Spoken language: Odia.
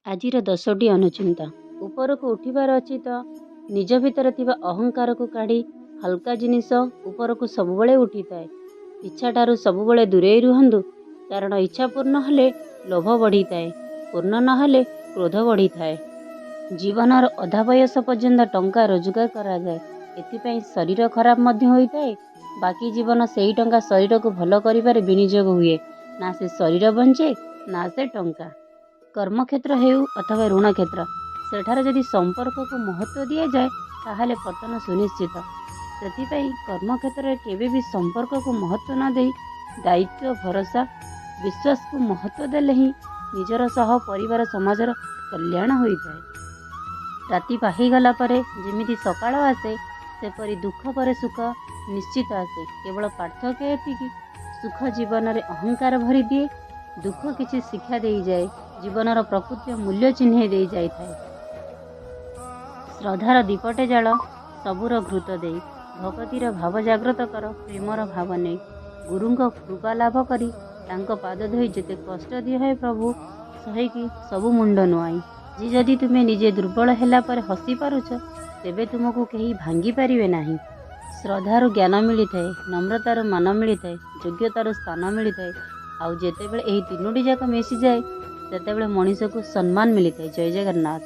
ଆଜିର 10ଟି ଅନୁଚିନ୍ତା। ଉପରକୁ ଉଠିବାର ଅଛି ତ ନିଜ ଭିତରେ ଥିବା ଅହଙ୍କାରକୁ କାଢ଼ି ହାଲକା ଜିନିଷ ଉପରକୁ ସବୁବେଳେ ଉଠିଥାଏ। ଇଚ୍ଛାଠାରୁ ସବୁବେଳେ ଦୂରେଇ ରୁହନ୍ତୁ, କାରଣ ଇଚ୍ଛା ପୂର୍ଣ୍ଣ ହେଲେ ଲୋଭ ବଢ଼ିଥାଏ, ପୂର୍ଣ୍ଣ ନହେଲେ କ୍ରୋଧ ବଢ଼ିଥାଏ। ଜୀବନର ଅଧା ବୟସ ପର୍ଯ୍ୟନ୍ତ ଟଙ୍କା ରୋଜଗାର କରାଯାଏ, ଏଥିପାଇଁ ଶରୀର ଖରାପ ମଧ୍ୟ ହୋଇଥାଏ। ବାକି ଜୀବନ ସେଇ ଟଙ୍କା ଶରୀରକୁ ଭଲ କରିବାରେ ବିନିଯୋଗ ହୁଏ। ନା ସେ ଶରୀର ବଞ୍ଚେ, ନା ସେ ଟଙ୍କା। କର୍ମକ୍ଷେତ୍ର ହେଉ ଅଥବା ଋଣ କ୍ଷେତ୍ର, ସେଠାରେ ଯଦି ସମ୍ପର୍କକୁ ମହତ୍ତ୍ୱ ଦିଆଯାଏ ତାହେଲେ ପତନ ସୁନିଶ୍ଚିତ। ସେଥିପାଇଁ କର୍ମକ୍ଷେତ୍ରରେ କେବେ ବି ସମ୍ପର୍କକୁ ମହତ୍ତ୍ୱ ନ ଦେଇ ଦାୟିତ୍ୱ, ଭରସା, ବିଶ୍ୱାସକୁ ମହତ୍ତ୍ୱ ଦେଲେ ହିଁ ନିଜର ସହ ପରିବାର ସମାଜର କଲ୍ୟାଣ ହୋଇଥାଏ। ରାତି ପାହିଗଲା ପରେ ଯେମିତି ସକାଳ ଆସେ, ସେପରି ଦୁଃଖ ପରେ ସୁଖ ନିଶ୍ଚିତ ଆସେ। କେବଳ ପାର୍ଥକ୍ୟ ଏତିକି, ସୁଖ ଜୀବନରେ ଅହଙ୍କାର ଭରିଦିଏ, ଦୁଃଖ କିଛି ଶିକ୍ଷା ଦେଇଯାଏ, ଜୀବନର ପ୍ରକୃତ ମୂଲ୍ୟ ଚିହ୍ନେଇ ଦେଇ ଯାଇଥାଏ। ଶ୍ରଦ୍ଧାର ଦୀପଟେ ଜାଳ, ସବୁର ଘୃତ ଦେଇ, ଭକତିର ଭାବ ଜାଗ୍ରତ କର, ପ୍ରେମର ଭାବ ନେଇ। ଗୁରୁଙ୍କ କୃପା ଲାଭ କରି, ତାଙ୍କ ପାଦ ଧୋଇ ଯେତେ କଷ୍ଟ ଦିଏ ପ୍ରଭୁ, ସହିକି ସବୁ ମୁଣ୍ଡ ନୁଆଇଁ। ଯେ ଯଦି ତୁମେ ନିଜେ ଦୁର୍ବଳ ହେଲା ପରେ ହସି ପାରୁଛ, ତେବେ ତୁମକୁ କେହି ଭାଙ୍ଗି ପାରିବେ ନାହିଁ। ଶ୍ରଦ୍ଧାରୁ ଜ୍ଞାନ ମିଳିଥାଏ, ନମ୍ରତାରୁ ମାନ ମିଳିଥାଏ, ଯୋଗ୍ୟତାରୁ ସ୍ଥାନ ମିଳିଥାଏ। ଆଉ ଯେତେବେଳେ ଏହି ତିନୋଟି ଯାକ ମିଶିଯାଏ, ସେତେବେଳେ ମଣିଷକୁ ସମ୍ମାନ ମିଳିଥାଏ। ଜୟ ଜଗନ୍ନାଥ।